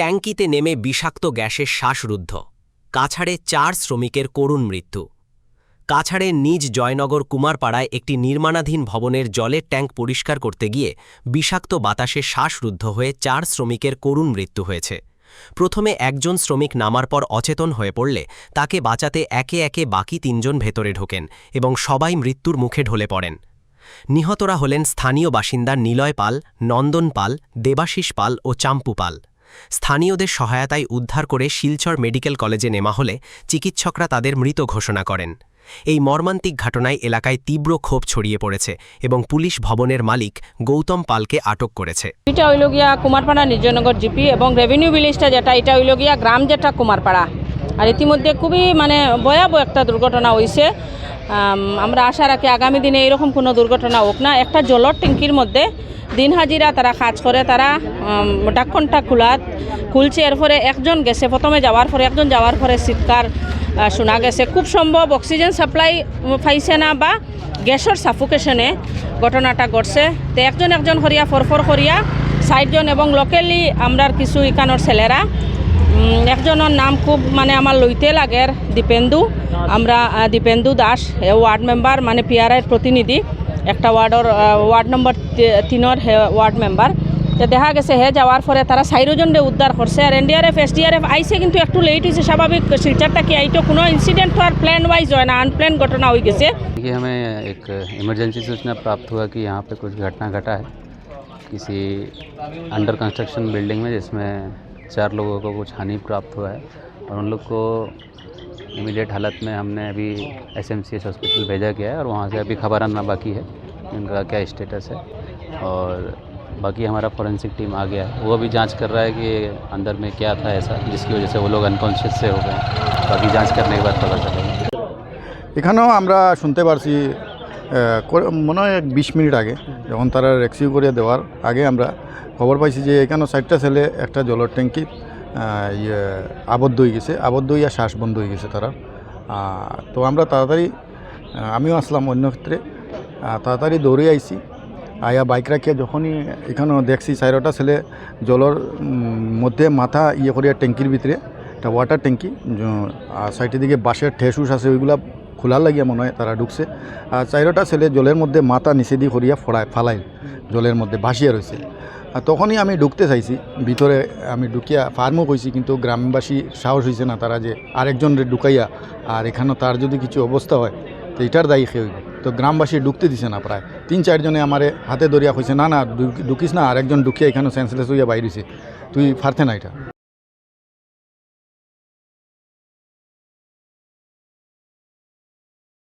ট্যাঙ্কিতে নেমে বিষাক্ত গ্যাসের শ্বাসরুদ্ধ। কাছাড়ে 4 শ্রমিকের করুণ মৃত্যু। কাছাড়ের নিজ জয়নগর কুমারপাড়ায় একটি নির্মাণাধীন ভবনের জলের ট্যাঙ্ক পরিষ্কার করতে গিয়ে বিষাক্ত বাতাসে শ্বাসরুদ্ধ হয়ে 4 শ্রমিকের করুণ মৃত্যু হয়েছে। প্রথমে একজন শ্রমিক নামার পর অচেতন হয়ে পড়লে তাকে বাঁচাতে একে একে বাকি 3 জন ভেতরে ঢোকেন এবং সবাই মৃত্যুর মুখে ঢলে পড়েন। নিহতরা হলেন স্থানীয় বাসিন্দা নিলয় পাল, নন্দন পাল, দেবাশিস পাল ও চাম্পু পাল। স্থানীয়দের সহায়তায় উদ্ধার করে শিলচর মেডিকেল কলেজে নেওয়া হলে চিকিৎসকরা তাদের মৃত ঘোষণা করেন। এই মর্মান্তিক ঘটনায় এলাকায় তীব্র ক্ষোভ ছড়িয়ে পড়েছে এবং পুলিশ ভবনের মালিক গৌতম পালকে আটক করেছে। এটা হইল গিয়া কুমারপাড়া নির্জনগর জিপি এবং রেভিনিউ ভিলেজটা যেটা এটা হইল গিয়া গ্রাম যেটা কুমারপাড়া। আর ইতিমধ্যে খুবই ভয়াবহ একটা দুর্ঘটনা হয়েছে। আমরা আশা রাখি আগামী দিনে এরকম কোনো দুর্ঘটনা হোক না। একটা জলের ট্যাঙ্কির মধ্যে দিন হাজিরা তারা কাজ করে, তারা ঢাকনটা খুলছে। এরপরে একজন গেছে, প্রথমে যাওয়ার পরে চিৎকার শোনা গেছে। খুব সম্ভব অক্সিজেন সাপ্লাই পাইছে না বা গ্যাসের সাফোকেশনে ঘটনাটা ঘটছে। তো একজন করিয়া ফরফর করিয়া 60 জন এবং লোকালি আমরা কিছু ইকানোর ছেলেরা, একজনের নাম খুব আমার লইতে লাগের দীপেন্দু, আমরা দীপেন্দু দাস, ওয়ার্ড মেম্বার পিআরআইয়ের প্রতিনিধি, একটা ওয়ার্ড নম্বর 3 ওয়ার্ড মেম্বার। তো দেখা গেছে হে যাওয়ার পরে তারা 4 জনকে উদ্ধার করছে। আর এনডিআরএফ এসডিআরএফ আইসে কিন্তু একটু লেট হয়েছে, স্বাভাবিক শিলচরটা কি আইতো কোনো ইনসিডেंट तो प्लान वाइज হয় না, अनप्लान घटना हो गई। देखिए, हमें एक इमरजेंसी सूचना प्राप्त हुआ कि यहाँ पे कुछ घटना घटा है किसी अंडर कंस्ट्रक्शन बिल्डिंग में, जिसमें 4 लोगों को कुछ हानि प्राप्त हुआ है और उन लोग को इमीडिएट हालत में हमने अभी SMCH हॉस्पिटल भेजा गया है और वहाँ से अभी खबर आना बाकी है उनका क्या स्टेटस है। और बाकी हमारा फॉरेंसिक टीम आ गया है, वो अभी जांच कर रहा है कि अंदर में क्या था ऐसा जिसकी वजह से वो लोग अनकॉन्शियस से हो गए। बाकी जांच करने के बाद पता चलेगा। এখানেও আমরা শুনতে পারছি মনে হয় 20 মিনিট আগে যখন তারা রেস্কিউ করে দেওয়ার আগে আমরা খবর পাইছি যে এখানেও 4টা ছেলে একটা জলের ট্যাঙ্কি আবদ্ধ হয়ে শ্বাস বন্ধ হয়ে গেছে তারা। তো আমরা তাড়াতাড়ি, আমিও আসলাম অন্য ক্ষেত্রে, তাড়াতাড়ি দৌড়ে আইছি। আয়া বাইক রাখিয়া যখনই এখানে দেখছি 4টা ছেলে জলের মধ্যে মাথা করিয়া ট্যাঙ্কির ভিতরে, একটা ওয়াটার ট্যাঙ্কি সাইডের দিকে বাঁশের ঠেসুস আছে, ওইগুলা খোলার লাগিয়া মনে হয় তারা ঢুকছে। আর 4টা ছেলে জলের মধ্যে মাথা নিচে দিয়ে করিয়া ফালাই জলের মধ্যে ভাসিয়া রয়েছে। আর তখনই আমি ঢুকতে চাইছি ভিতরে, আমি ঢুকিয়া ফার্মও কইছি, কিন্তু গ্রামবাসী সাহস হয়েছে না তারা যে আরেকজনের ঢুকাইয়া আর এখানেও তার যদি কিছু অবস্থা হয় তো এটার দায়ী খেয়ে হইব। তো গ্রামবাসী ঢুকতে দিছে না, প্রায় 3-4 জনে আমারে হাতে ধরিয়া কইছে না ঢুকিস না, আরেকজন ঢুকিয়া এখানে সেন্সলেস হইয়া বাইরেছে, তুই ফারতে না এটা।